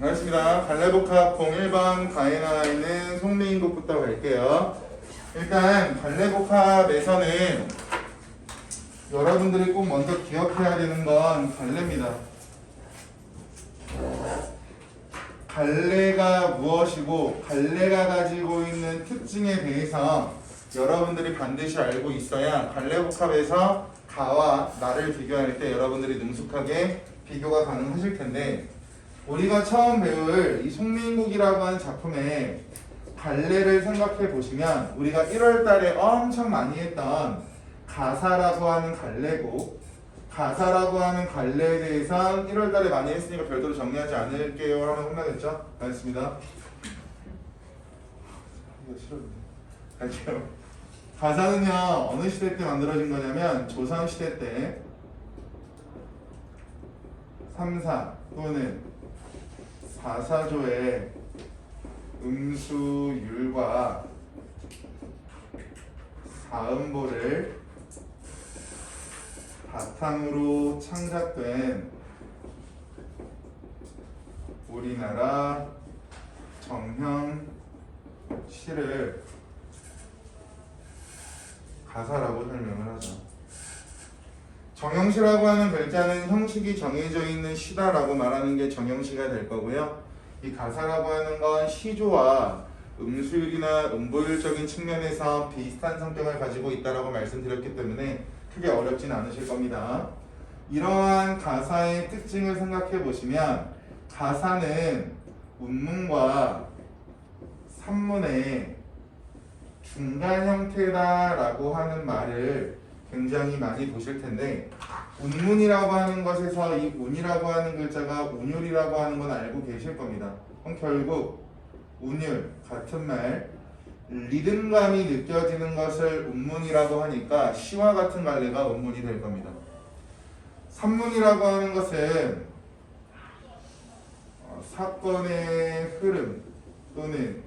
알겠습니다. 갈래복합 01번 가에 나와 있는 송미인곡부터 갈게요. 일단 갈래복합에서는 여러분들이 꼭 먼저 기억해야 되는 건 갈래입니다. 갈래가 무엇이고 갈래가 가지고 있는 특징에 대해서 여러분들이 반드시 알고 있어야 갈래복합에서 가와 나를 비교할 때 여러분들이 능숙하게 비교가 가능하실 텐데, 우리가 처음 배울 이 송민국이라고 하는 작품의 갈래를 생각해 보시면 우리가 1월 달에 엄청 많이 했던 가사라고 하는 갈래고, 가사라고 하는 갈래에 대해서 1월 달에 많이 했으니까 별도로 정리하지 않을게요 하면 혼나겠죠? 알겠습니다. 이거 싫었네. 갈게요. 가사는요 어느 시대 때 만들어진 거냐면 조선시대 때 3사 또는 4사조의 음수율과 사음보를 바탕으로 창작된 우리나라 정형 시를 가사라고 설명을 하죠. 정형시라고 하는 글자는 형식이 정해져 있는 시다라고 말하는 게 정형시가 될 거고요. 이 가사라고 하는 건 시조와 음수율이나 음보율적인 측면에서 비슷한 성격을 가지고 있다라고 말씀드렸기 때문에 크게 어렵진 않으실 겁니다. 이러한 가사의 특징을 생각해 보시면 가사는 운문과 산문의 중간 형태다라고 하는 말을 굉장히 많이 보실 텐데, 운문이라고 하는 것에서 이 운이라고 하는 글자가 운율이라고 하는 건 알고 계실 겁니다. 그럼 결국 운율 같은 말, 리듬감이 느껴지는 것을 운문이라고 하니까 시와 같은 갈래가 운문이 될 겁니다. 산문이라고 하는 것은 사건의 흐름 또는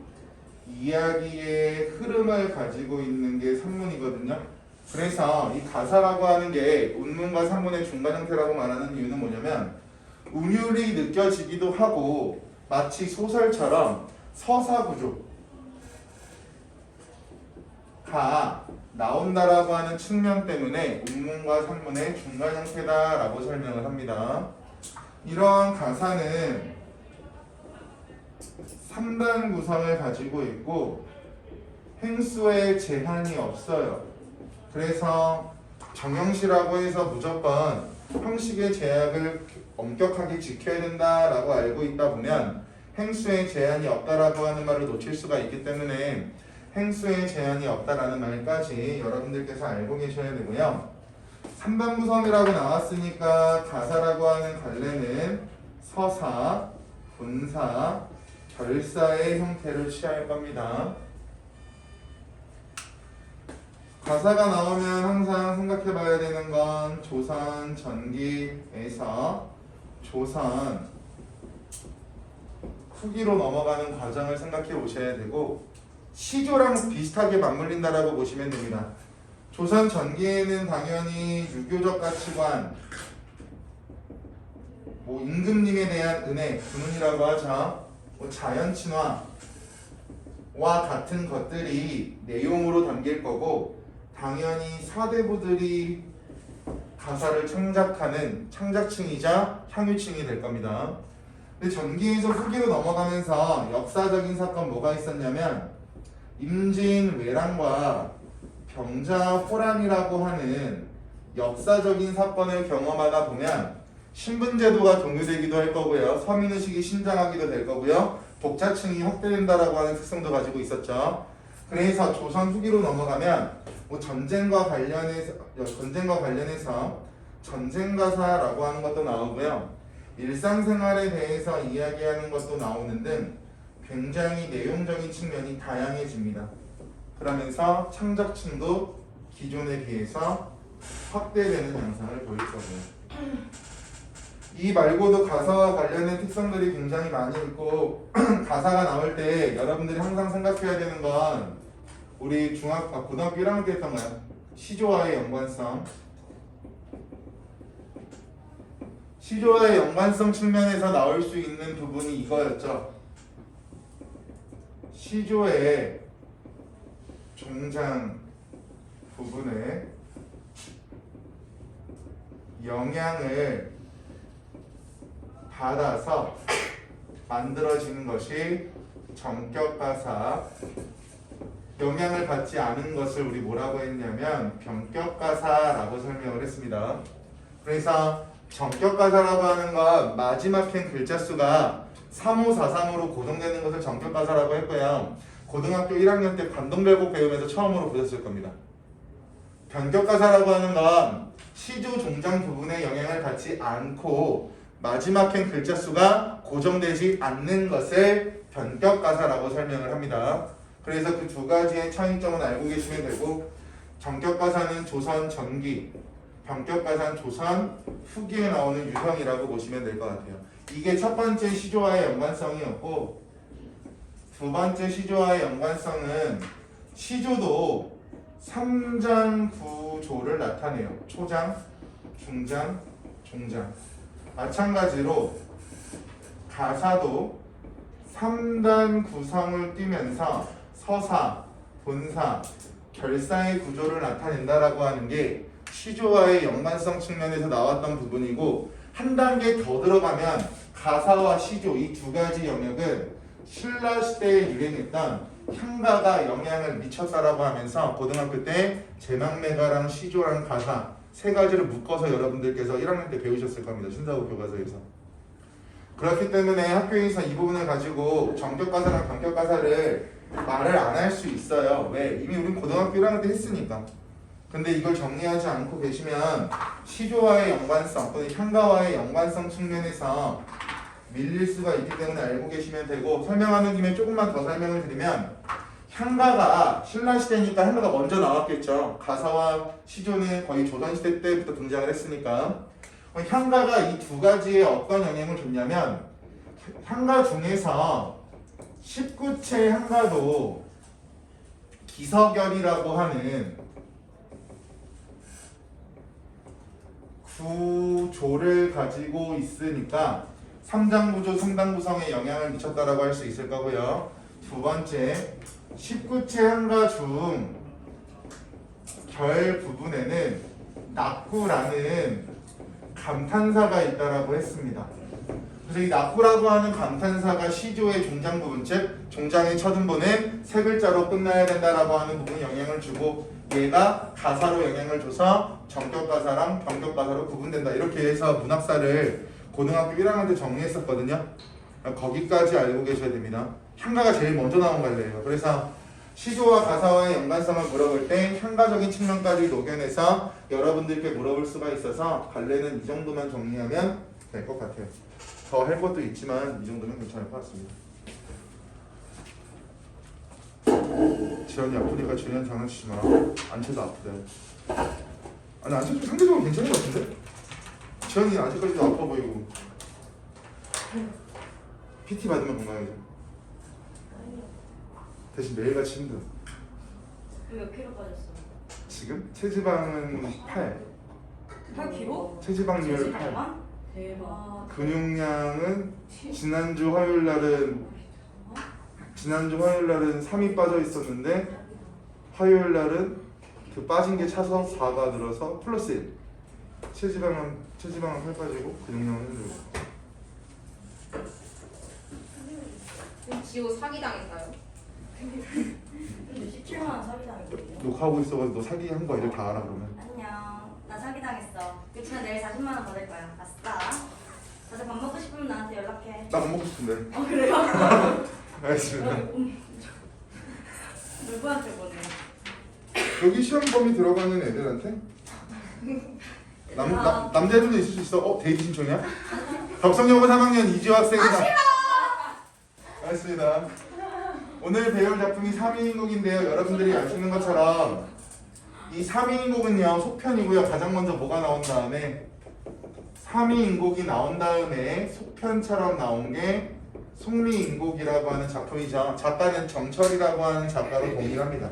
이야기의 흐름을 가지고 있는 게 산문이거든요. 그래서 이 가사라고 하는 게 운문과 산문의 중간 형태라고 말하는 이유는 뭐냐면, 운율이 느껴지기도 하고 마치 소설처럼 서사구조가 나온다라고 하는 측면 때문에 운문과 산문의 중간 형태다라고 설명을 합니다. 이러한 가사는 3단 구성을 가지고 있고 횡수에 제한이 없어요. 그래서 정형시라고 해서 무조건 형식의 제약을 엄격하게 지켜야 된다라고 알고 있다 보면 행수에 제한이 없다라고 하는 말을 놓칠 수가 있기 때문에 행수에 제한이 없다라는 말까지 여러분들께서 알고 계셔야 되고요. 3단 구성이라고 나왔으니까 가사라고 하는 갈래는 서사, 분사, 결사의 형태를 취할 겁니다. 가사가 나오면 항상 생각해 봐야 되는 건 조선 전기에서 조선 후기로 넘어가는 과정을 생각해 보셔야 되고, 시조랑 비슷하게 맞물린다라고 보시면 됩니다. 조선 전기에는 당연히 유교적 가치관, 임금님에 대한 은혜, 군운이라고 하죠. 자연 친화와 같은 것들이 내용으로 담길 거고, 당연히 사대부들이 가사를 창작하는 창작층이자 향유층이 될 겁니다. 근데 전기에서 후기로 넘어가면서 역사적인 사건 뭐가 있었냐면, 임진왜란과 병자호란이라고 하는 역사적인 사건을 경험하다 보면 신분제도가 종료되기도 할 거고요. 서민의식이 신장하기도 될 거고요. 독자층이 확대된다라고 하는 특성도 가지고 있었죠. 그래서 조선 후기로 넘어가면 전쟁과 관련해서 전쟁가사라고 하는 것도 나오고요. 일상생활에 대해서 이야기하는 것도 나오는 등 굉장히 내용적인 측면이 다양해집니다. 그러면서 창작층도 기존에 비해서 확대되는 양상을 보일 거고요. 이 말고도 가사와 관련된 특성들이 굉장히 많이 있고 가사가 나올 때 여러분들이 항상 생각해야 되는 건 우리 고등학교 1학년 때 했던 거야. 시조와의 연관성. 시조와의 연관성 측면에서 나올 수 있는 부분이 이거였죠. 시조의 종장 부분에 영향을 받아서 만들어지는 것이 정격가사, 영향을 받지 않은 것을 우리 뭐라고 했냐면 변격가사라고 설명을 했습니다. 그래서 정격가사라고 하는 건 마지막 행 글자 수가 3543으로 고정되는 것을 정격가사라고 했고요. 고등학교 1학년 때 관동별곡 배우면서 처음으로 보셨을 겁니다. 변격가사라고 하는 건 시조 종장 부분에 영향을 받지 않고 마지막 행 글자 수가 고정되지 않는 것을 변격가사라고 설명을 합니다. 그래서 그 두 가지의 차이점은 알고 계시면 되고, 정격가사는 조선 전기, 변격가사는 조선 후기에 나오는 유형이라고 보시면 될 것 같아요. 이게 첫 번째 시조와의 연관성이었고, 두 번째 시조와의 연관성은 시조도 3장 구조를 나타내요. 초장, 중장, 종장. 마찬가지로 가사도 3단 구성을 띠면서 서사, 본사, 결사의 구조를 나타낸다라고 하는 게 시조와의 연관성 측면에서 나왔던 부분이고, 한 단계 더 들어가면 가사와 시조 이 두 가지 영역은 신라시대에 유행했던 향가가 영향을 미쳤다라고 하면서 고등학교 때 제망매가랑 시조랑 가사 세 가지를 묶어서 여러분들께서 1학년 때 배우셨을 겁니다. 신사고 교과서에서. 그렇기 때문에 학교에서 이 부분을 가지고 정격가사랑 변격가사를 말을 안 할 수 있어요. 왜? 이미 우린 고등학교 1학년 때 했으니까. 근데 이걸 정리하지 않고 계시면 시조와의 연관성 또는 향가와의 연관성 측면에서 밀릴 수가 있기 때문에 알고 계시면 되고, 설명하는 김에 조금만 더 설명을 드리면, 향가가 신라시대니까 향가가 먼저 나왔겠죠. 가사와 시조는 거의 조선시대 때부터 등장을 했으니까. 향가가 이 두 가지에 어떤 영향을 줬냐면, 향가 중에서 19채 향가도 기서결이라고 하는 구조를 가지고 있으니까 3장 구조, 3단 구성에 영향을 미쳤다라고 할 수 있을 거고요. 두 번째, 19채 향가 중 결 부분에는 낙구라는 감탄사가 있다라고 했습니다. 그래서 이 낙구라고 하는 감탄사가 시조의 종장 부분, 즉 종장의 첫 음보는 세 글자로 끝나야 된다라고 하는 부분에 영향을 주고, 얘가 가사로 영향을 줘서 정격가사랑 변격가사로 구분된다. 이렇게 해서 문학사를 고등학교 1학년 때 정리했었거든요. 거기까지 알고 계셔야 됩니다. 향가가 제일 먼저 나온 갈래예요. 그래서 시조와 가사와의 연관성을 물어볼 때 향가적인 측면까지 녹여내서 여러분들께 물어볼 수가 있어서 갈래는 이 정도만 정리하면 될 것 같아요. 더 할 것도 있지만 이 정도면 괜찮을 것 같습니다. 지연이 아프니까 지연 장난치지 마. 안채도 아프대. 아니 안채 좀 상대적으로 괜찮은 것 같은데? 지연이 아직까지도 아파 보이고. PT 받으면 건강해져. 대신 매일같이 힘들어. 몇 킬로 빠졌어? 지금 체지방은 8. 8kg? 체지방률 8. 대박. 근육량은 지난주 화요일 날은 3이 빠져 있었는데 화요일 날은 그 빠진 게 차서 4가 늘어서 플러스 1. 체지방은 8 빠지고 근육량은 늘고. 지호 사기당했어요? 근데 17만 원 사기당했거든요. 녹화하고 있어가지고 너 사기한 거 애들 다 알아 그러면. 안녕. 나 사기당했어. 그치만 내일 40만 원 받을 거야. 아싸. 다들 밥 먹고 싶으면 나한테 연락해. 나 밥 먹고 싶은데. 그래요? 알겠습니다. 누구한테 보내? 여기 시험 범위 들어가는 애들한테? 남자애들도 있을 수 있어. 데이트 신청이야? 덕성여고 3학년 이지호 학생이다. 알겠습니다. 오늘 배울 작품이 3위인곡인데요. 여러분들이 아시는 것처럼 이 3위인곡은요 속편이고요. 가장 먼저 뭐가 나온 다음에 3위인곡이 나온 다음에 속편처럼 나온 게 속리인곡이라고 하는 작품이죠. 작가는 정철이라고 하는 작가로 동일합니다.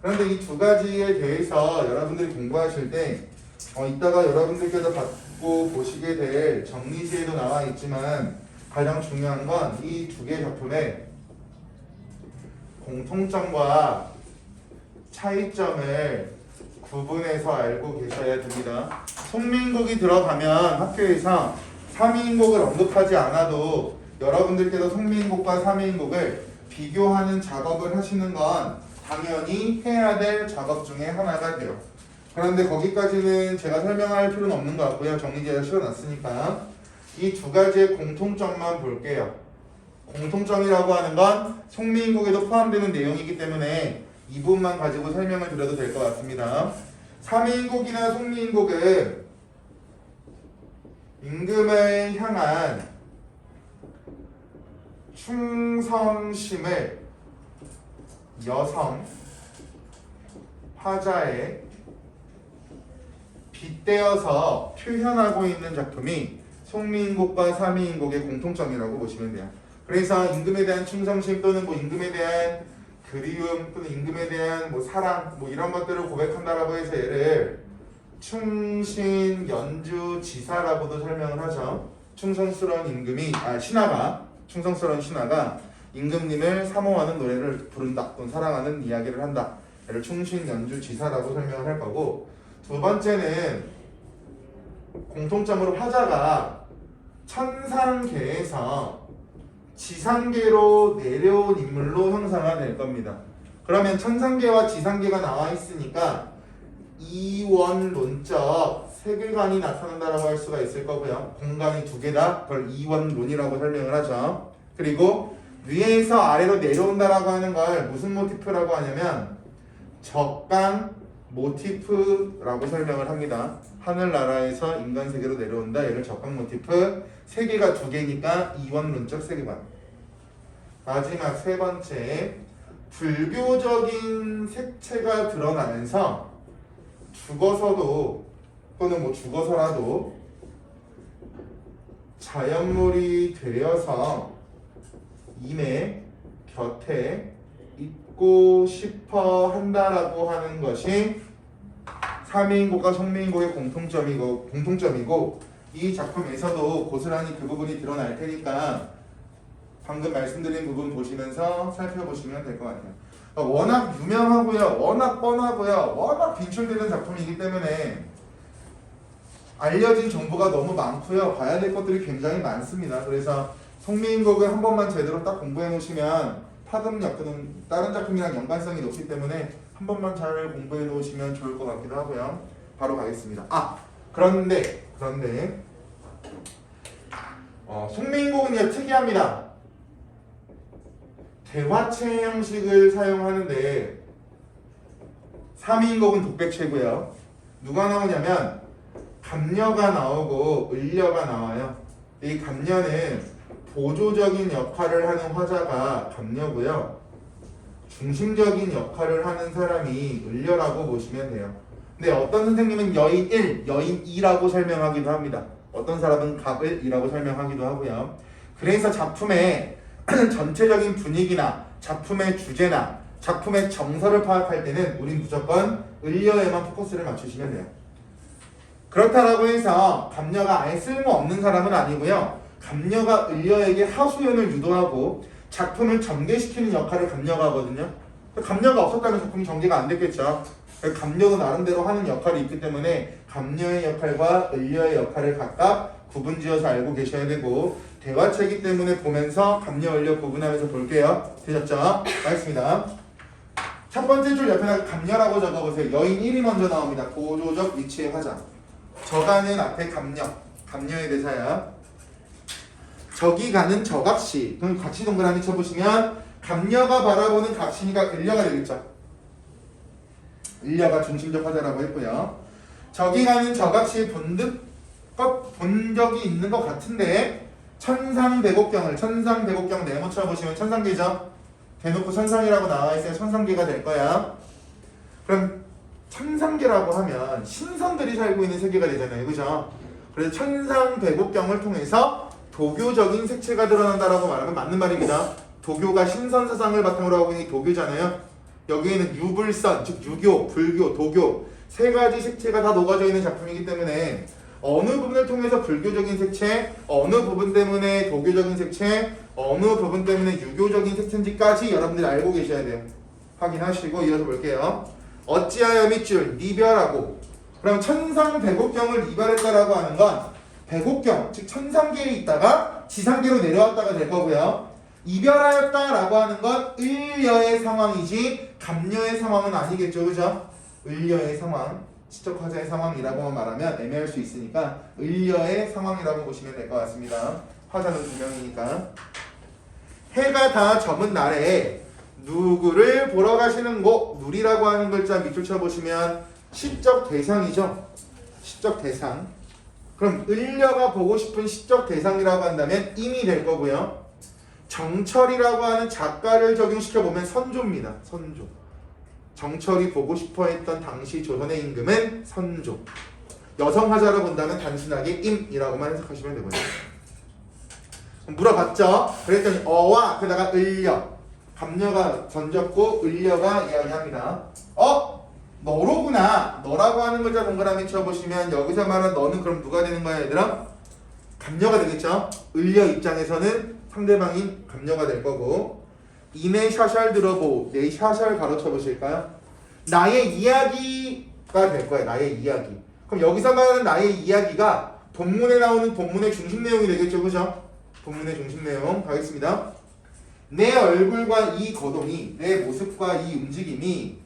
그런데 이 두 가지에 대해서 여러분들이 공부하실 때 이따가 여러분들께서 받고 보시게 될 정리지에도 나와 있지만 가장 중요한 건 이 두 개의 작품의 공통점과 차이점을 구분해서 알고 계셔야 됩니다. 송민국이 들어가면 학교에서 삼위인국을 언급하지 않아도 여러분들께서 송민국과 삼위인국을 비교하는 작업을 하시는 건 당연히 해야 될 작업 중에 하나가 돼요. 그런데 거기까지는 제가 설명할 필요는 없는 것 같고요. 정리제가 씌워놨으니까 이 두 가지의 공통점만 볼게요. 공통점이라고 하는 건 송민국에도 포함되는 내용이기 때문에 이 부분만 가지고 설명을 드려도 될 것 같습니다. 삼위인국이나 송민국은 임금을 향한 충성심을 여성, 화자에 빗대어서 표현하고 있는 작품이 송민국과 삼위인국의 공통점이라고 보시면 돼요. 그래서 임금에 대한 충성심 또는 뭐 임금에 대한 그리움 또는 임금에 대한 뭐 사랑 뭐 이런 것들을 고백한다라고 해서 얘를 충신연주지사라고도 설명을 하죠. 충성스러운 임금이 충성스러운 신하가 임금님을 사모하는 노래를 부른다 또는 사랑하는 이야기를 한다. 얘를 충신연주지사라고 설명을 할 거고, 두 번째는 공통점으로 화자가 천상계에서 지상계로 내려온 인물로 형상화 될 겁니다. 그러면 천상계와 지상계가 나와 있으니까 이원론적 세계관이 나타난다라고 할 수가 있을 거고요. 공간이 두 개다. 그걸 이원론이라고 설명을 하죠. 그리고 위에서 아래로 내려온다라고 하는 걸 무슨 모티프라고 하냐면 적강 모티프라고 설명을 합니다. 하늘나라에서 인간 세계로 내려온다. 얘를 적강 모티프. 세계가 두 개니까 이원론적 세계관. 마지막 세 번째, 불교적인 색채가 드러나면서 죽어서도 또는 뭐 죽어서라도 자연물이 되어서 임의 곁에 있고 싶어 한다라고 하는 것이 삼위인국과 송민국의 공통점이고 이 작품에서도 고스란히 그 부분이 드러날 테니까 방금 말씀드린 부분 보시면서 살펴보시면 될 것 같아요. 워낙 유명하고요, 워낙 뻔하고요, 워낙 빈출되는 작품이기 때문에 알려진 정보가 너무 많고요, 봐야 될 것들이 굉장히 많습니다. 그래서 송민국을 한 번만 제대로 딱 공부해 놓으시면 파급력 또는 다른 작품이랑 연관성이 높기 때문에 한 번만 잘 공부해 놓으시면 좋을 것 같기도 하고요. 바로 가겠습니다. 그런데 송민국은 특이합니다. 대화체 형식을 사용하는데 삼위인국은 독백체고요. 누가 나오냐면 감녀가 나오고 을녀가 나와요. 이 감녀는 보조적인 역할을 하는 화자가 감녀고요. 중심적인 역할을 하는 사람이 을녀라고 보시면 돼요. 근데 어떤 선생님은 여인 1, 여인 2라고 설명하기도 합니다. 어떤 사람은 갑을이라고 설명하기도 하고요. 그래서 작품의 전체적인 분위기나 작품의 주제나 작품의 정서를 파악할 때는 우린 무조건 을녀에만 포커스를 맞추시면 돼요. 그렇다라고 해서 감녀가 아예 쓸모없는 사람은 아니고요. 감녀가 을녀에게 하소연을 유도하고 작품을 전개시키는 역할을 감녀가 하거든요. 감녀가 없었다면 작품이 전개가 안 됐겠죠. 감녀도 나름대로 하는 역할이 있기 때문에 감녀의 역할과 을녀의 역할을 각각 구분지어서 알고 계셔야 되고, 대화체이기 때문에 보면서 감녀, 을녀 구분하면서 볼게요. 되셨죠? 알겠습니다. 첫 번째 줄 옆에다가 감녀라고 적어보세요. 여인 1이 먼저 나옵니다. 보조적 위치의 화자. 저가는 앞에 감녀의 대사야. 저기 가는 저각시. 그럼 같이 동그라미 쳐보시면 감녀가 바라보는 각시니까 을녀가 되겠죠. 을녀가 중심적 화자라고 했고요. 저기 가는 저각시 본 적이 있는 것 같은데 천상대곡경을 네모 쳐보시면 천상계죠. 대놓고 천상이라고 나와 있어요. 천상계가 될 거야. 그럼 천상계라고 하면 신선들이 살고 있는 세계가 되잖아요. 그죠? 그래서 천상대곡경을 통해서 도교적인 색채가 드러난다라고 말하면 맞는 말입니다. 도교가 신선사상을 바탕으로 하고 있는 도교잖아요. 여기에는 유불선, 즉 유교, 불교, 도교 세 가지 색채가 다 녹아져 있는 작품이기 때문에 어느 부분을 통해서 불교적인 색채, 어느 부분 때문에 도교적인 색채, 어느 부분 때문에 유교적인 색채인지까지 여러분들이 알고 계셔야 돼요. 확인하시고 이어서 볼게요. 어찌하여 밑줄 이별하고, 그럼 천상백옥경을 이별했다라고 하는 건 백옥경, 즉 천상계에 있다가 지상계로 내려왔다가 될 거고요. 이별하였다라고 하는 건 을려의 상황이지 갑려의 상황은 아니겠죠, 그죠? 을려의 상황, 시적화자의 상황이라고만 말하면 애매할 수 있으니까 을려의 상황이라고 보시면 될 것 같습니다. 화자는 두 명이니까. 해가 다 저문 날에 누구를 보러 가시는 곳, 누리라고 하는 글자 밑줄 쳐보시면 시적 대상이죠. 시적 대상. 그럼 을려가 보고 싶은 시적 대상이라고 한다면 임이 될 거고요. 정철이라고 하는 작가를 적용시켜보면 선조입니다. 선조. 정철이 보고 싶어 했던 당시 조선의 임금은 선조. 여성 화자로 본다면 단순하게 임이라고만 해석하시면 되거든요. 물어봤죠? 그랬더니 어와 그다가 을려. 갑려가 던졌고 을려가 이야기합니다. 너로구나. 너라고 하는 글자 동그라미 쳐보시면 여기서 말한 너는 그럼 누가 되는 거야 얘들아? 갑려가 되겠죠? 을려 입장에서는 상대방인 갑려가 될 거고, 이내 샤샬 들어보, 내 샤샬 가로쳐 보실까요? 나의 이야기가 될 거예요. 나의 이야기. 그럼 여기서 말하는 나의 이야기가 본문에 나오는 본문의 중심 내용이 되겠죠, 그죠? 본문의 중심 내용 가겠습니다. 내 얼굴과 이 거동이, 내 모습과 이 움직임이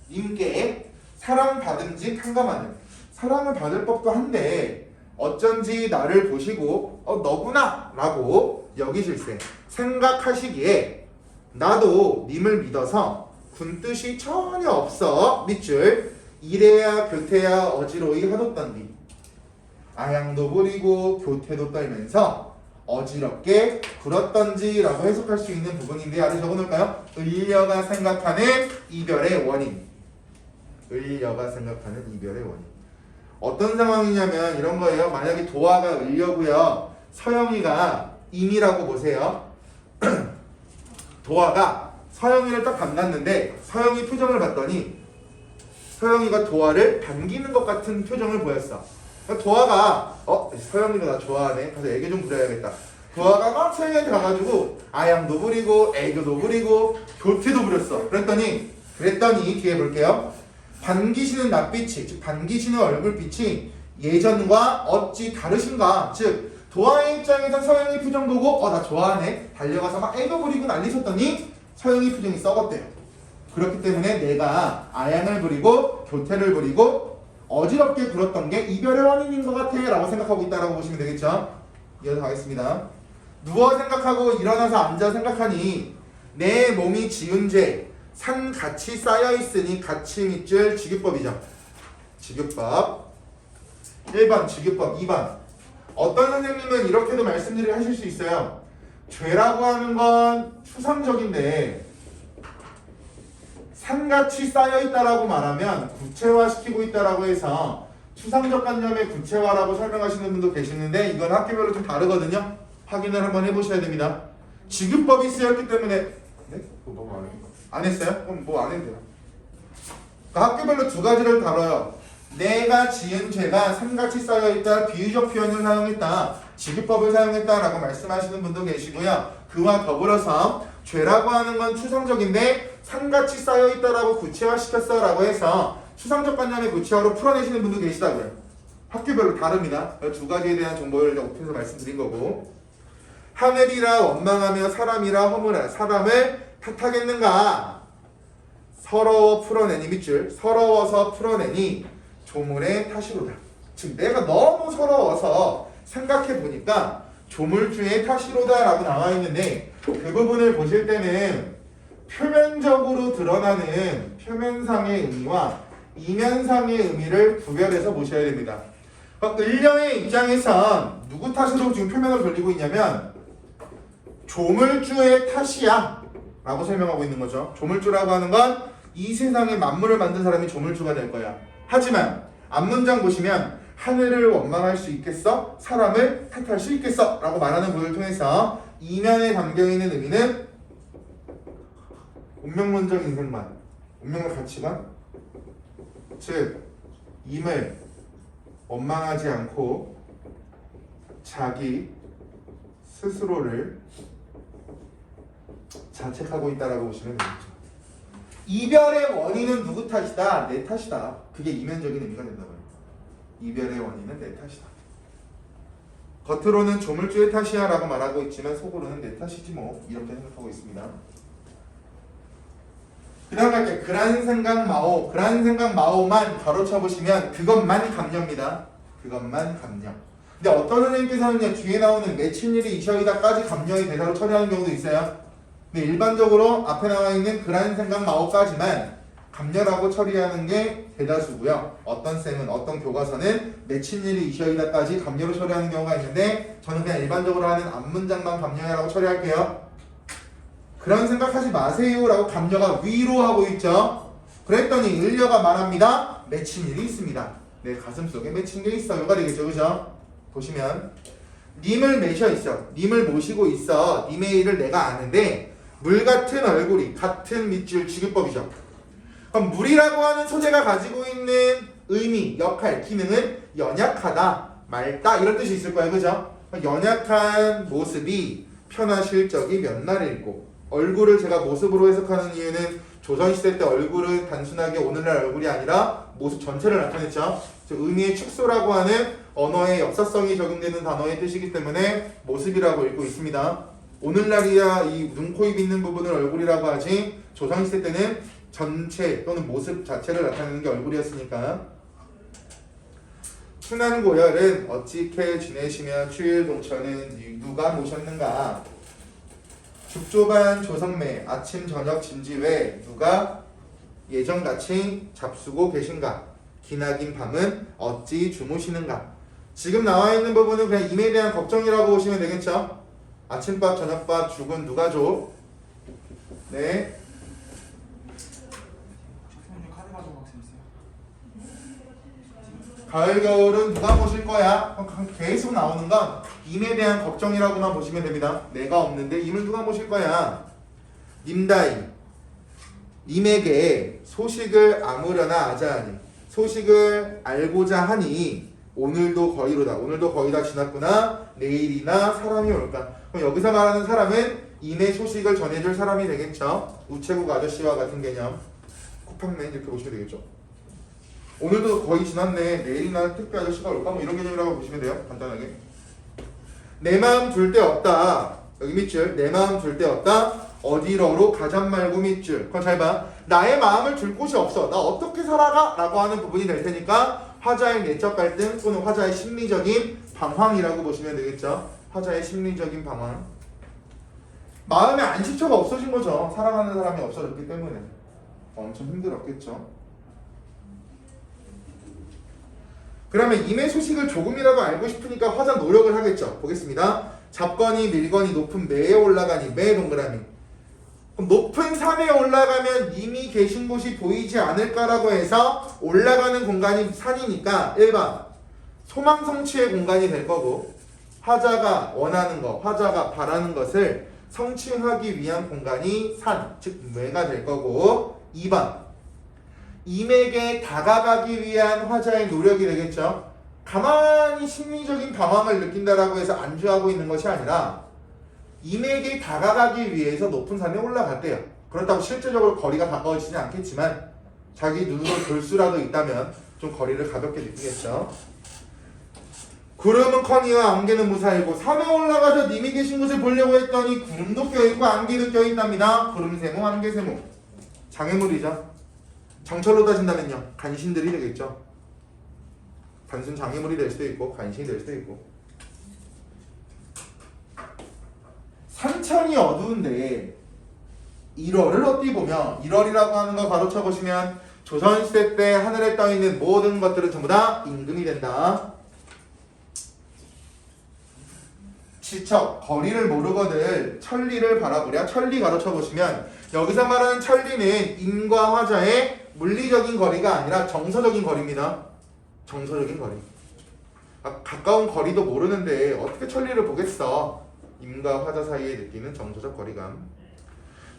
님께 사랑받음직 한가마는, 사랑을 받을 법도 한데 어쩐지 나를 보시고 너구나 라고 여기실세 생각하시기에 나도 님을 믿어서 군뜻이 전혀 없어 밑줄 이래야 교태야 어지러이 하뒀던디. 아양도 부리고 교태도 떨면서 어지럽게 굴었던지 라고 해석할 수 있는 부분인데 아래 적어놓을까요? 을려가 생각하는 이별의 원인. 을려가 생각하는 이별의 원인. 어떤 상황이냐면 이런 거예요. 만약에 도화가 을려고요, 서영이가 임이라고 보세요. 도화가 서영이를 딱 반갔는데 서영이 표정을 봤더니 서영이가 도화를 반기는 것 같은 표정을 보였어. 도화가 서영이가 나 좋아하네, 가서 애교 좀 부려야겠다. 도화가 막 서영이한테 가가지고 아양도 부리고 애교도 부리고 교태도 부렸어. 그랬더니 뒤에 볼게요. 반기시는 낯빛이, 즉 반기시는 얼굴빛이 예전과 어찌 다르신가. 즉 도화의 입장에선 서영이 표정 보고 나 좋아하네, 달려가서 막 애교 부리고 난리 쳤더니 서영이 표정이 썩었대요. 그렇기 때문에 내가 아양을 부리고 교태를 부리고 어지럽게 굴었던 게 이별의 원인인 것 같아 라고 생각하고 있다라고 보시면 되겠죠. 이어서 가겠습니다. 누워 생각하고 일어나서 앉아 생각하니 내 몸이 지은 죄 산같이 쌓여있으니 같이 밑줄 지규법이죠. 지규법 1번 지규법 2번. 어떤 선생님은 이렇게도 말씀들을 하실 수 있어요. 죄라고 하는 건 추상적인데 산같이 쌓여있다라고 말하면 구체화시키고 있다라고 해서 추상적 관념의 구체화라고 설명하시는 분도 계시는데 이건 학교별로 좀 다르거든요. 확인을 한번 해보셔야 됩니다. 지규법이 쓰였기 때문에 네? 그거 뭐 안 했어요? 그럼 뭐 안 해도 돼요. 그러니까 학교별로 두 가지를 다뤄요. 내가 지은 죄가 산같이 쌓여있다, 비유적 표현을 사용했다, 지규법을 사용했다라고 말씀하시는 분도 계시고요. 그와 더불어서 죄라고 하는 건 추상적인데 산같이 쌓여있다라고 구체화시켰어 라고 해서 추상적 관념의 구체화로 풀어내시는 분도 계시다고요. 학교별로 다릅니다. 두 가지에 대한 정보를 옆에서 말씀드린 거고. 하늘이라 원망하며 사람이라 허물하 사람을 탓하겠는가. 서러워 풀어내니 밑줄 서러워서 풀어내니 조물의 탓이로다. 즉 내가 너무 서러워서 생각해보니까 조물주의 탓이로다 라고 나와 있는데 그 부분을 보실 때는 표면적으로 드러나는 표면상의 의미와 이면상의 의미를 구별해서 보셔야 됩니다. 을려의 입장에선 누구 탓으로 지금 표면을 돌리고 있냐면 조물주의 탓이야 라고 설명하고 있는 거죠. 조물주라고 하는 건 이 세상에 만물을 만든 사람이 조물주가 될 거야. 하지만 앞문장 보시면 하늘을 원망할 수 있겠어? 사람을 탓할 수 있겠어? 라고 말하는 부분을 통해서 이면에 담겨있는 의미는 운명론적 인생관, 운명의 가치관, 즉 임을 원망하지 않고 자기 스스로를 자책하고 있다라고 보시면 되겠죠. 이별의 원인은 누구 탓이다? 내 탓이다. 그게 이면적인 의미가 된다고요. 이별의 원인은 내 탓이다. 겉으로는 조물주의 탓이야 라고 말하고 있지만 속으로는 내 탓이지 뭐 이렇게 생각하고 있습니다. 그 다음 갈게요. 그란 생각 마오. 그란 생각 마오만 가로쳐 보시면 그것만 감녀입니다. 그것만 감녀. 근데 어떤 선생님께서는요, 뒤에 나오는 맺힌 일이 이셔이다까지 감녀의 대사로 처리하는 경우도 있어요. 근데 일반적으로 앞에 나와 있는 그란 생각 마오까지만 감녀라고 처리하는 게 대다수고요. 어떤 쌤은, 어떤 교과서는 맺힌 일이 이셔이다까지 감녀로 처리하는 경우가 있는데 저는 그냥 일반적으로 하는 앞문장만 감녀라고 처리할게요. 그런 생각하지 마세요 라고 감녀가 위로하고 있죠. 그랬더니 을려가 말합니다. 맺힌 일이 있습니다. 내 가슴속에 맺힌 게 있어. 요가 되겠죠. 그죠? 보시면 님을 매셔 있어. 님을 모시고 있어. 님의 일을 내가 아는데 물 같은 얼굴이 같은 밑줄 취급법이죠. 그럼 물이라고 하는 소재가 가지고 있는 의미, 역할, 기능은 연약하다, 맑다 이런 뜻이 있을 거예요. 그죠? 연약한 모습이 편하실적이 몇 날일고 얼굴을 제가 모습으로 해석하는 이유는 조선시대 때 얼굴은 단순하게 오늘날 얼굴이 아니라 모습 전체를 나타냈죠. 의미의 축소라고 하는 언어의 역사성이 적용되는 단어의 뜻이기 때문에 모습이라고 읽고 있습니다. 오늘날이야 이 눈, 코, 입 있는 부분을 얼굴이라고 하지 조선시대 때는 전체 또는 모습 자체를 나타내는 게 얼굴이었으니까. 순환고열은 어찌케 지내시며 추일동천은 누가 모셨는가? 죽조반 조성매 아침 저녁 진지외 누가 예전같이 잡수고 계신가? 기나긴 밤은 어찌 주무시는가? 지금 나와 있는 부분은 그냥 임에 대한 걱정이라고 보시면 되겠죠? 아침밥 저녁밥 죽은 누가 줘? 네. 가을 겨울은 누가 모실 거야? 계속 나오는 건 임에 대한 걱정이라고만 보시면 됩니다. 내가 없는데 임을 누가 모실 거야? 님다이 님에게 소식을 아무려나 아자하니 소식을 알고자 하니 오늘도 거의로다. 오늘도 거의 다 지났구나. 내일이나 사람이 올까? 그럼 여기서 말하는 사람은 임의 소식을 전해줄 사람이 되겠죠. 우체국 아저씨와 같은 개념. 쿠팡맨 이렇게 보시면 되겠죠. 오늘도 거의 지났네. 내일이나 택배 아저씨가 올까? 뭐 이런 개념이라고 보시면 돼요. 간단하게. 내 마음 둘 데 없다. 여기 밑줄. 내 마음 둘 데 없다. 어디로로 가잔 말고 밑줄. 그럼 잘 봐. 나의 마음을 둘 곳이 없어. 나 어떻게 살아가? 라고 하는 부분이 될 테니까 화자의 내적 갈등 또는 화자의 심리적인 방황이라고 보시면 되겠죠. 화자의 심리적인 방황. 마음의 안식처가 없어진 거죠. 사랑하는 사람이 없어졌기 때문에. 엄청 힘들었겠죠. 그러면 임의 소식을 조금이라도 알고 싶으니까 화자 노력을 하겠죠. 보겠습니다. 잡거니 밀거니 높은 매에 올라가니 매 동그라미. 그럼 높은 산에 올라가면 님이 계신 곳이 보이지 않을까라고 해서 올라가는 공간이 산이니까 1번 소망 성취의 공간이 될 거고 화자가 원하는 것, 화자가 바라는 것을 성취하기 위한 공간이 산, 즉 매가 될 거고 2번 임에게 다가가기 위한 화자의 노력이 되겠죠. 가만히 심리적인 방황을 느낀다라고 해서 안주하고 있는 것이 아니라 임에게 다가가기 위해서 높은 산에 올라갔대요. 그렇다고 실제적으로 거리가 가까워지지 않겠지만 자기 눈으로 볼 수라도 있다면 좀 거리를 가볍게 느끼겠죠. 구름은 커니와 안개는 무사이고 산에 올라가서 님이 계신 곳을 보려고 했더니 구름도 껴있고 안개도 껴있답니다. 구름세모, 안개세모. 장애물이죠. 정철로 따진다면요. 간신들이 되겠죠. 단순 장애물이 될 수도 있고 간신이 될 수도 있고. 산천이 어두운데 1월을 어디 보면 1월이라고 하는 거 가로쳐 보시면 조선시대 때 하늘에 떠있는 모든 것들은 전부 다 임금이 된다. 지척, 거리를 모르거든 천리를 바라보랴. 천리 가로쳐 보시면 여기서 말하는 천리는 임과 화자의 물리적인 거리가 아니라 정서적인 거리입니다. 정서적인 거리. 가까운 거리도 모르는데 어떻게 천리를 보겠어. 임과 화자 사이에 느끼는 정서적 거리감.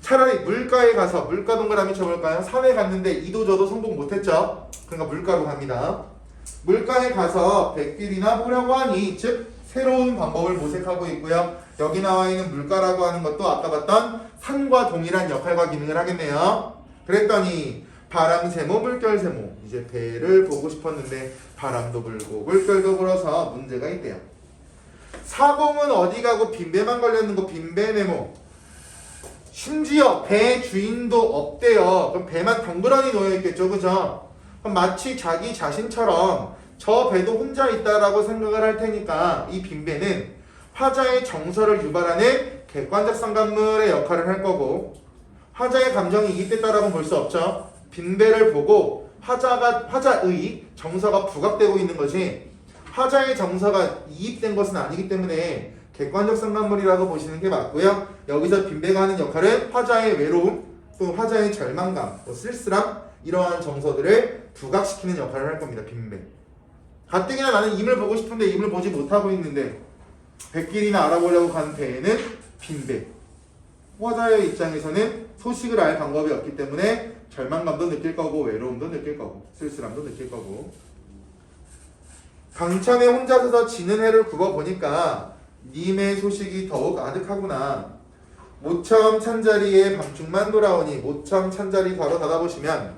차라리 물가에 가서 물가 동그라미 쳐볼까요? 산에 갔는데 이도저도 성공 못했죠. 그러니까 물가로 갑니다. 물가에 가서 백길이나 보려고 하니 즉 새로운 방법을 모색하고 있고요. 여기 나와 있는 물가라고 하는 것도 아까 봤던 산과 동일한 역할과 기능을 하겠네요. 그랬더니 바람세모 물결세모 이제 배를 보고 싶었는데 바람도 불고 물결도 불어서 문제가 있대요. 사공은 어디 가고 빈배만 걸렸는 거 빈배네모. 심지어 배 주인도 없대요. 그럼 배만 덩그러니 놓여있겠죠, 그죠? 그럼 마치 자기 자신처럼 저 배도 혼자 있다라고 생각을 할 테니까 이 빈배는 화자의 정서를 유발하는 객관적 상관물의 역할을 할 거고, 화자의 감정이 이입됐다라고 볼 수 없죠. 빈배를 보고 화자의 정서가 부각되고 있는 거지 화자의 정서가 이입된 것은 아니기 때문에 객관적 상관물이라고 보시는 게 맞고요. 여기서 빈배가 하는 역할은 화자의 외로움, 또 화자의 절망감, 또 쓸쓸함 이러한 정서들을 부각시키는 역할을 할 겁니다. 빈배. 가뜩이나 나는 임을 보고 싶은데 임을 보지 못하고 있는데 백길이나 알아보려고 간 배에는 빈배. 화자의 입장에서는 소식을 알 방법이 없기 때문에 절망감도 느낄 거고 외로움도 느낄 거고 쓸쓸함도 느낄 거고. 강천에 혼자 서서 지는 해를 굽어보니까 님의 소식이 더욱 아득하구나. 모처음 찬자리에 밤중만 돌아오니 모처음 찬자리 바로 닫아보시면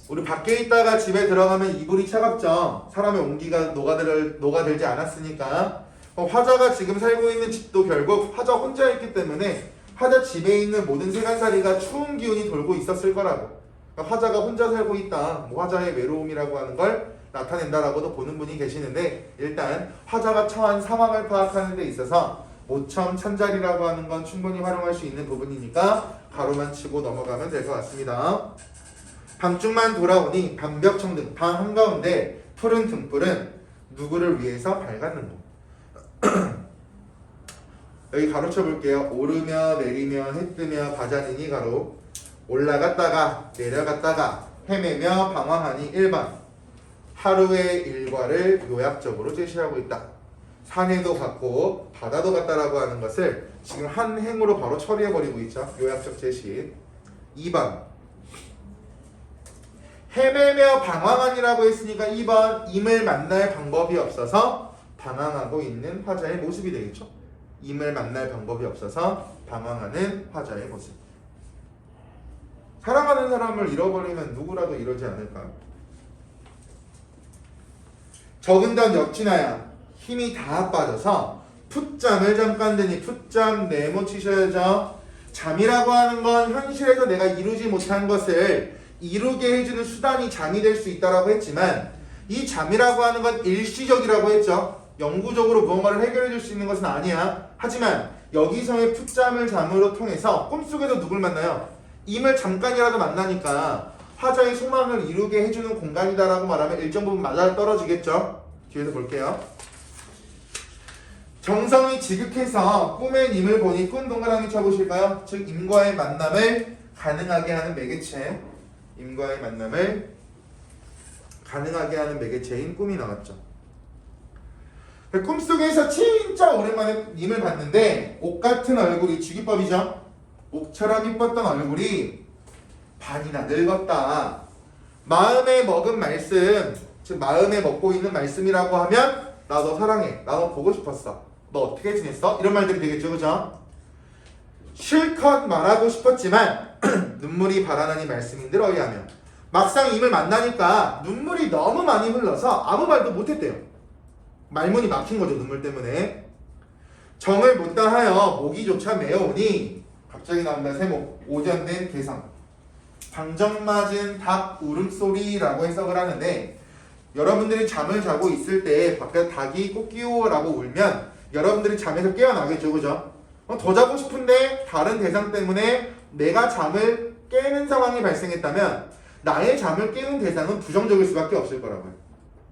우리 밖에 있다가 집에 들어가면 이불이 차갑죠. 사람의 온기가 녹아들지 않았으니까. 화자가 지금 살고 있는 집도 결국 화자 혼자 있기 때문에 화자 집에 있는 모든 세간살이가 추운 기운이 돌고 있었을 거라고. 그러니까 화자가 혼자 살고 있다. 뭐 화자의 외로움이라고 하는 걸 나타낸다라고도 보는 분이 계시는데 일단 화자가 처한 상황을 파악하는 데 있어서 모처음 찬자리라고 하는 건 충분히 활용할 수 있는 부분이니까 가로만 치고 넘어가면 될 것 같습니다. 밤중만 돌아오니 밤벽청등 방 한가운데 푸른 등불은 누구를 위해서 밝았는고. 여기 가로쳐 볼게요. 오르며 내리며 해 뜨며 바자니니 가로 올라갔다가 내려갔다가 헤매며 방황하니 1번 하루의 일과를 요약적으로 제시하고 있다. 산에도 갔고 바다도 갔다라고 하는 것을 지금 한 행으로 바로 처리해버리고 있죠. 요약적 제시. 2번 헤매며 방황하니라고 했으니까 2번 임을 만날 방법이 없어서 방황하고 있는 화자의 모습이 되겠죠. 임을 만날 방법이 없어서 방황하는 화자의 모습. 사랑하는 사람을 잃어버리면 누구라도 이러지 않을까요? 적은던 역지나야 힘이 다 빠져서 풋잠을 잠깐 드니 풋잠 네모 치셔야죠. 잠이라고 하는 건 현실에서 내가 이루지 못한 것을 이루게 해주는 수단이 잠이 될 수 있다고 했지만 이 잠이라고 하는 건 일시적이라고 했죠. 영구적으로 무언가를 해결해 줄 수 있는 것은 아니야. 하지만 여기서의 풋잠을 잠으로 통해서 꿈속에서 누굴 만나요? 임을 잠깐이라도 만나니까 화자의 소망을 이루게 해주는 공간이다라고 말하면 일정 부분 맞아 떨어지겠죠. 뒤에서 볼게요. 정성이 지극해서 꿈의 임을 보니 꾼 동그라미 쳐보실까요? 즉 임과의 만남을 가능하게 하는 매개체. 임과의 만남을 가능하게 하는 매개체인 꿈이 나왔죠. 꿈속에서 진짜 오랜만에 임을 봤는데 옷 같은 얼굴이 주기법이죠. 옥처럼 이뻤던 얼굴이 반이나 늙었다. 마음에 먹은 말씀, 즉 마음에 먹고 있는 말씀이라고 하면 나 너 사랑해, 나 너 보고 싶었어, 너 어떻게 지냈어? 이런 말들이 되겠죠, 그죠? 실컷 말하고 싶었지만 눈물이 바라나니 말씀인들 어이하며 막상 임을 만나니까 눈물이 너무 많이 흘러서 아무 말도 못했대요. 말문이 막힌 거죠, 눈물 때문에. 정을 못다하여 모기조차 메어오니 갑자기 나온다. 세목 오전된 개성. 방정 맞은 닭 울음소리라고 해석을 하는데 여러분들이 잠을 자고 있을 때 밖에 닭이 꼬끼오라고 울면 여러분들이 잠에서 깨어나겠죠, 그죠? 더 자고 싶은데 다른 대상 때문에 내가 잠을 깨는 상황이 발생했다면 나의 잠을 깨는 대상은 부정적일 수밖에 없을 거라고요.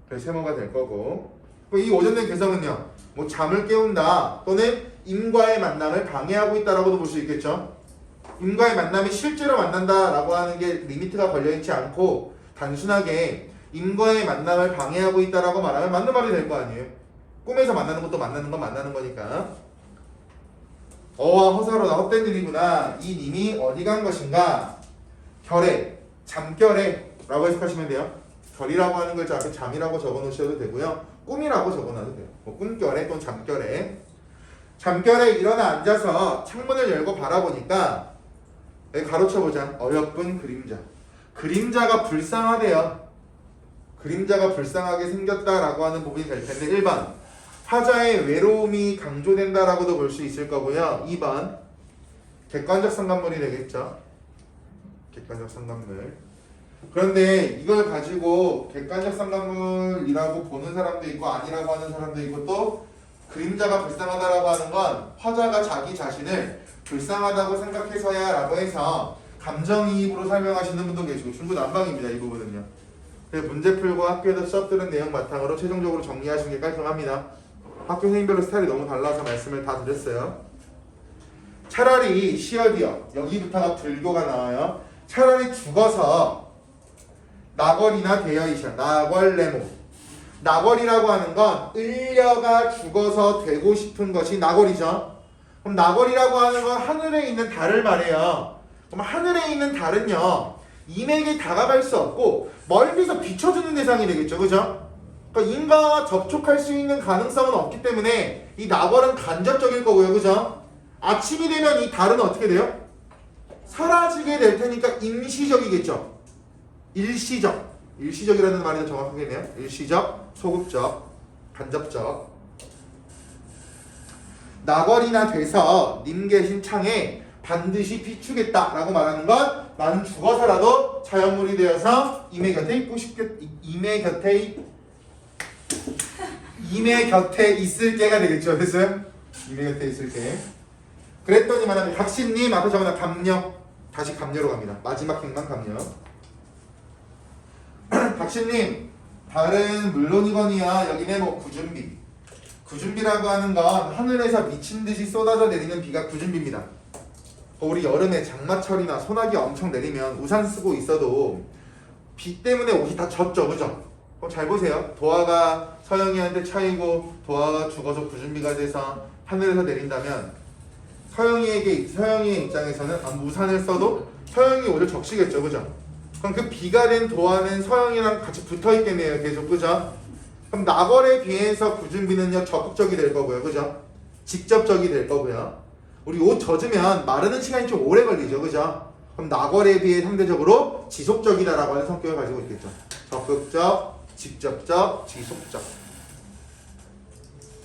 그래서 세모가 될 거고, 이 오전된 개성은요, 뭐 잠을 깨운다 또는 임과의 만남을 방해하고 있다라고도 볼 수 있겠죠. 임과의 만남이 실제로 만난다라고 하는 게 리미트가 걸려있지 않고 단순하게 임과의 만남을 방해하고 있다라고 말하면 맞는 말이 될 거 아니에요. 꿈에서 만나는 것도 만나는 건 만나는 거니까. 어와 허사로 나 헛된 일이구나. 이 님이 어디 간 것인가? 결에, 잠결에 라고 해석하시면 돼요. 결이라고 하는 글자 앞에 잠이라고 적어놓으셔도 되고요. 꿈이라고 적어놔도 돼요. 뭐 꿈결에 또는 잠결에. 잠결에 일어나 앉아서 창문을 열고 바라보니까 여기 가로쳐보자. 어여쁜 그림자. 그림자가 불쌍하대요. 그림자가 불쌍하게 생겼다라고 하는 부분이 될 텐데 1번 화자의 외로움이 강조된다라고도 볼 수 있을 거고요. 2번 객관적 상관물이 되겠죠. 객관적 상관물. 그런데 이걸 가지고 객관적 상관물이라고 보는 사람도 있고 아니라고 하는 사람도 있고 또 그림자가 불쌍하다라고 하는 건 화자가 자기 자신을 불쌍하다고 생각해서야 라고 해서 감정이입으로 설명하시는 분도 계시고 중구난방입니다. 이 부분은요. 그래서 문제 풀고 학교에서 수업 들은 내용 바탕으로 최종적으로 정리하시는 게 깔끔합니다. 학교 선생님별로 스타일이 너무 달라서 말씀을 다 드렸어요. 차라리 시어디어 여기부터가 불교가 나와요. 차라리 죽어서 나궐이나 되어이셔 나궐레모 나궐이라고 하는 건 을려가 죽어서 되고 싶은 것이 나궐이죠. 그럼 나궐이라고 하는 건 하늘에 있는 달을 말해요. 그럼 하늘에 있는 달은요 임에게 다가갈 수 없고 멀리서 비춰주는 대상이 되겠죠. 그죠? 그러니까 인과와 접촉할 수 있는 가능성은 없기 때문에 이 나궐은 간접적일 거고요. 그죠? 아침이 되면 이 달은 어떻게 돼요? 사라지게 될 테니까 임시적이겠죠. 일시적. 일시적이라는 말이 더 정확하겠네요. 일시적, 소극적, 간접적. 나궐이나 돼서 님 계신 창에 반드시 비추겠다 라고 말하는 건 나는 죽어서라도 자연물이 되어서 임의 곁에 있고 임의 곁에 있을게가 되겠죠. 됐어요? 임의 곁에 있을게. 그랬더니만 각신님 앞에 적어놔 감녀. 다시 감녀로 갑니다. 마지막 행만 감녀. 각신님 달은 물론이거니와 여기는 뭐 구준비. 구준비라고 하는 건 하늘에서 미친 듯이 쏟아져 내리는 비가 구준비입니다. 우리 여름에 장마철이나 소나기 엄청 내리면 우산 쓰고 있어도 비 때문에 옷이 다 젖죠. 그죠? 그럼 잘 보세요. 도화가 서영이한테 차이고 도화가 죽어서 구준비가 돼서 하늘에서 내린다면 서영이의 입장에서는 우산을 써도 서영이 옷을 적시겠죠. 그죠? 그럼 그 비가 된 도화는 서영이랑 같이 붙어 있겠네요. 계속. 그죠? 그럼 나궐에 비해서 구준비는요 적극적이 될 거고요. 그죠? 직접적이 될 거고요. 우리 옷 젖으면 마르는 시간이 좀 오래 걸리죠. 그죠? 그럼 나궐에 비해 상대적으로 지속적이다라고 하는 성격을 가지고 있겠죠. 적극적, 직접적, 지속적.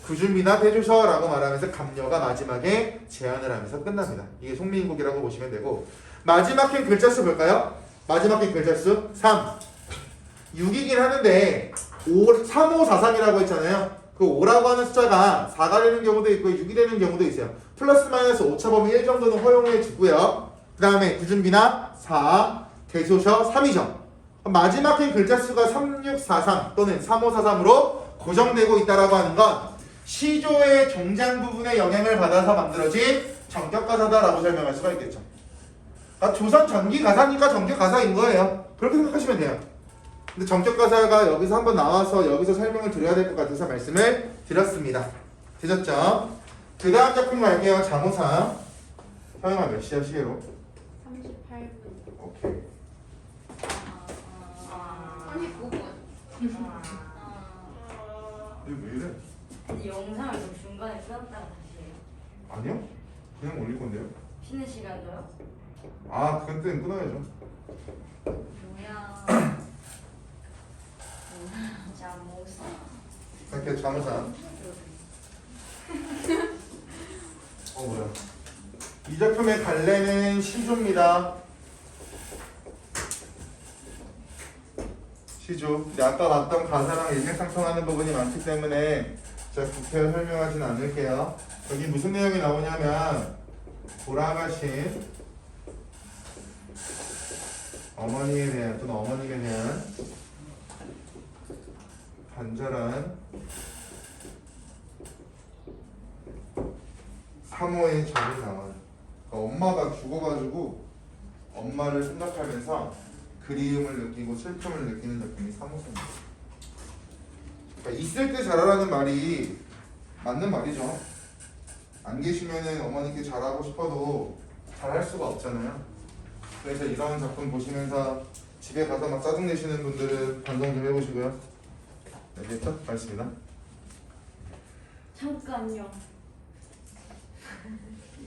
구준비나 대조셔라고 말하면서 감녀가 마지막에 제안을 하면서 끝납니다. 이게 송민국이라고 보시면 되고 마지막 행 글자 수 볼까요? 마지막 행 글자 수 3. 6이긴 하는데 3543이라고 했잖아요. 그 5라고 하는 숫자가 4가 되는 경우도 있고 6이 되는 경우도 있어요. 플러스 마이너스 오차범위 1 정도는 허용해 주고요. 그 다음에 구준비나 4, 대소셔 3이죠. 마지막 행 글자 수가 3643 또는 3543으로 고정되고 있다라고 하는 건 시조의 종장 부분에 영향을 받아서 만들어진 정격가사다라고 설명할 수가 있겠죠. 조선 전기가사니까 정격가사인 거예요. 그렇게 생각하시면 돼요. 근데 정격가사가 여기서 한번 나와서 여기서 설명을 드려야 될 것 같아서 말씀을 드렸습니다. 되셨죠? 그 다음 작품 갈게요. 장호사. 서영아 몇 시야 시계로? 38분. 오케이. 39분. 이거 왜 이래? 근데 영상을 좀 중간에 끊었다가 다시 해요. 아니요? 그냥 올릴 건데요? 쉬는 시간 줘요? 아 그땐 끊어야죠. 뭐야. 잠옷. 이렇게 장호사. 뭐야? 이 작품의 갈래는 시조입니다. 시조. 근데 아까 봤던 가사랑 일맥상통하는 부분이 많기 때문에 제가 구체적으로 설명하진 않을게요. 여기 무슨 내용이 나오냐면 돌아가신 어머니에 대한 또는 어머님에 대한 간절한 사모의 절이 나와요. 그러니까 엄마가 죽어가지고 엄마를 생각하면서 그리움을 느끼고 슬픔을 느끼는 작품이 사모입니다. 그러니까 있을 때 잘하라는 말이 맞는 말이죠. 안 계시면은 어머니께 잘하고 싶어도 잘할 수가 없잖아요. 그래서 이런 작품 보시면서 집에 가서 막 짜증 내시는 분들은 반성 좀 해보시고요. 알겠죠? 알겠습니다. 잠깐요.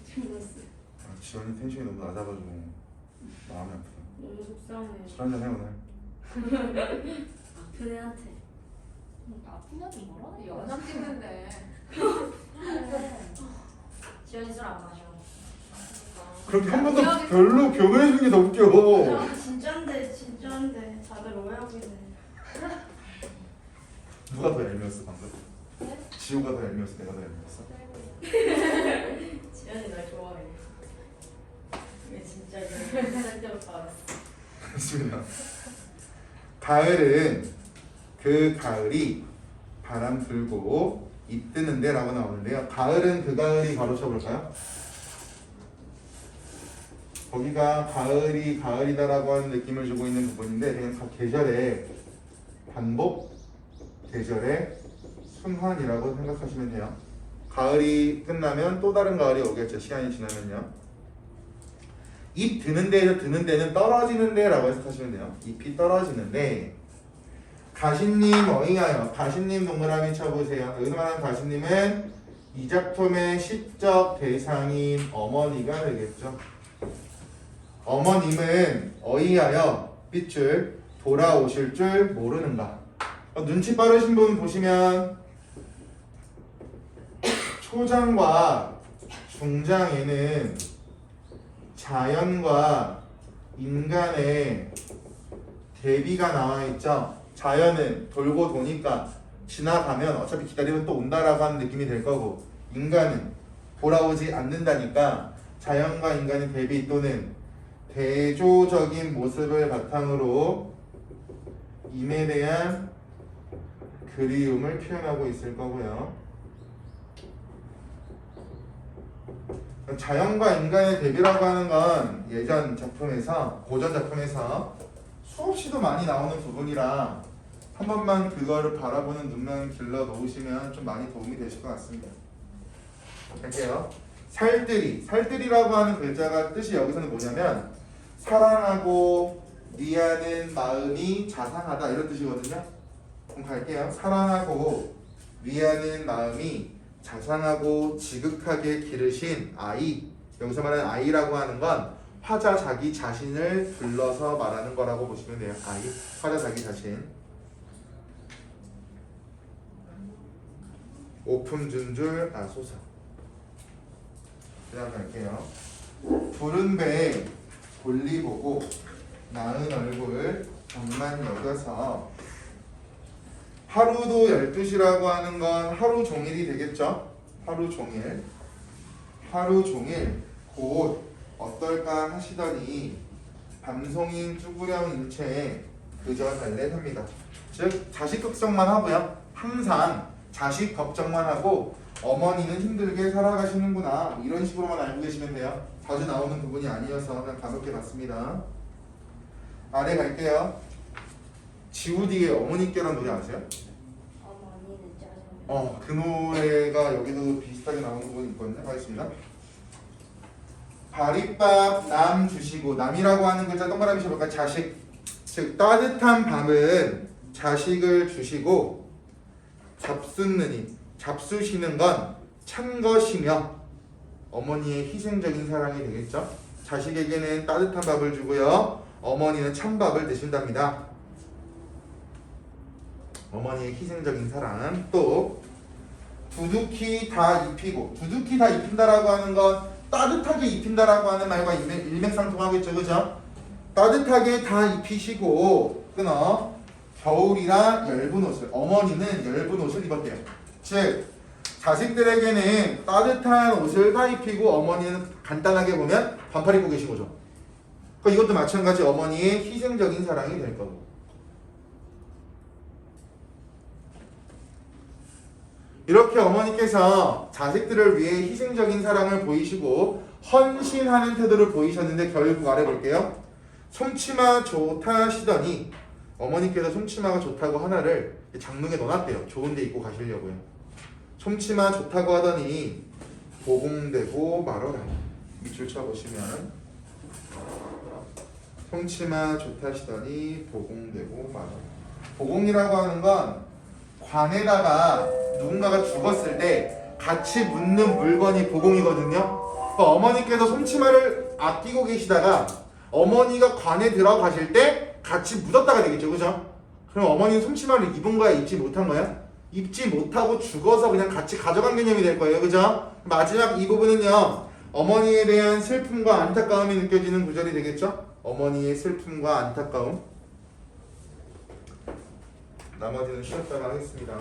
친구였어. 지원이 텐션이 너무 낮아가지고 마음이 아프다. 너무 속상해. 술 한잔 해 오늘. 그네한테. 아프냐고 뭐라? 영상 찍는데. 지연이 술 안 마셔. 그렇게 한 번도 별로 병을 해주는 게 더 웃겨. 아, 진짜인데 다들 오해하고 있네. 누가 더 얄미웠어 방금? 네? 지호가 더 얄미웠어? 내가 더 얄미웠어? 지연이 날 좋아해. 이게 진짜 절대로 알았어. 좋습니다. 가을은 그 가을이 바람 불고 잎 뜨는데 라고 나오는데요. 가을은 그 가을이 바로 쳐볼까요? 거기가 가을이 가을이다라고 하는 느낌을 주고 있는 부분인데 그냥 다 계절의 반복, 계절의 순환이라고 생각하시면 돼요. 가을이 끝나면 또 다른 가을이 오겠죠. 시간이 지나면요. 잎 드는 데에서 드는 데는 떨어지는 데라고 해석하시면 돼요. 잎이 떨어지는데 가시님 어이하여 가시님 동그라미 쳐보세요. 여기서 말하는 가시님은 이 작품의 시적 대상인 어머니가 되겠죠. 어머님은 어이하여 빗줄 돌아오실 줄 모르는가. 눈치 빠르신 분 보시면 초장과 중장에는 자연과 인간의 대비가 나와 있죠. 자연은 돌고 도니까 지나가면 어차피 기다리면 또 온다라고 하는 느낌이 될 거고, 인간은 돌아오지 않는다니까 자연과 인간의 대비 또는 대조적인 모습을 바탕으로 임에 대한 그리움을 표현하고 있을 거고요. 자연과 인간의 대비라고 하는 건 예전 작품에서, 고전 작품에서 수없이도 많이 나오는 부분이라 한 번만 그거를 바라보는 눈만 길러 놓으시면 좀 많이 도움이 되실 것 같습니다. 할게요. 살뜰이, 살뜰이라고 하는 글자가 뜻이 여기서는 뭐냐면 사랑하고 위하는 마음이 자상하다 이런 뜻이거든요. 그럼 갈게요. 사랑하고 위하는 마음이 자상하고 지극하게 기르신 아이. 여기서 말하는 아이라고 하는 건 화자 자기 자신을 불러서 말하는 거라고 보시면 돼요. 아이, 화자 자기 자신. 오품준줄 아소서. 그 다음 갈게요. 푸른 배에 볼리 보고 나은 얼굴 정만 여겨서. 하루도 12시라고 하는 건 하루 종일이 되겠죠? 하루 종일. 하루 종일 곧 어떨까 하시더니 밤송인 쭈구령 일체에 그저 달래삽니다. 즉 자식 걱정만 하고요. 항상 자식 걱정만 하고 어머니는 힘들게 살아가시는구나 이런 식으로만 알고 계시면 돼요. 자주 나오는 부분이 아니어서 그냥 가볍게 봤습니다. 아래 갈게요. G.O.D의 어머니께라는 노래 아세요? 어머니는 짜증나. 그 노래가 여기도 비슷하게 나오는 부분이 있거든요. 하겠습니다. 바릿밥 남 주시고, 남이라고 하는 글자 동그라미 쳐볼까요? 자식. 즉 따뜻한 밥은 자식을 주시고 잡숫느니, 잡수시는 건 찬 것이며 어머니의 희생적인 사랑이 되겠죠. 자식에게는 따뜻한 밥을 주고요, 어머니는 찬밥을 드신답니다. 어머니의 희생적인 사랑. 또 두둑히 다 입히고, 두둑히 다 입힌다라고 하는 건 따뜻하게 입힌다라고 하는 말과 일맥상통하겠죠, 그죠? 따뜻하게 다 입히시고 끊어 겨울이라 얇은 옷을, 어머니는 얇은 옷을 입었대요. 즉 자식들에게는 따뜻한 옷을 다 입히고 어머니는 간단하게 보면 반팔 입고 계신 거죠. 그러니까 이것도 마찬가지 어머니의 희생적인 사랑이 될 거고. 이렇게 어머니께서 자식들을 위해 희생적인 사랑을 보이시고 헌신하는 태도를 보이셨는데 결국 아래 볼게요. 솜치마 좋다 하시더니 어머니께서 솜치마가 좋다고 하나를 장롱에 넣어놨대요. 좋은 데 입고 가시려고요. 솜치마 좋다고 하더니 보공되고 말어라. 밑줄 쳐보시면 송치마 좋다시더니 보공되고 말어라. 보공이라고 하는 건 관에다가 누군가가 죽었을 때 같이 묻는 물건이 보공이거든요. 그러니까 어머니께서 송치마를 아끼고 계시다가 어머니가 관에 들어가실 때 같이 묻었다가 되겠죠, 그죠? 그럼 어머니는 송치마를 입은 거야, 입지 못한 거야? 입지 못하고 죽어서 그냥 같이 가져간 개념이 될 거예요, 그죠? 마지막 이 부분은요, 어머니에 대한 슬픔과 안타까움이 느껴지는 구절이 되겠죠? 어머니의 슬픔과 안타까움. 나머지는 쉬었다가 하겠습니다.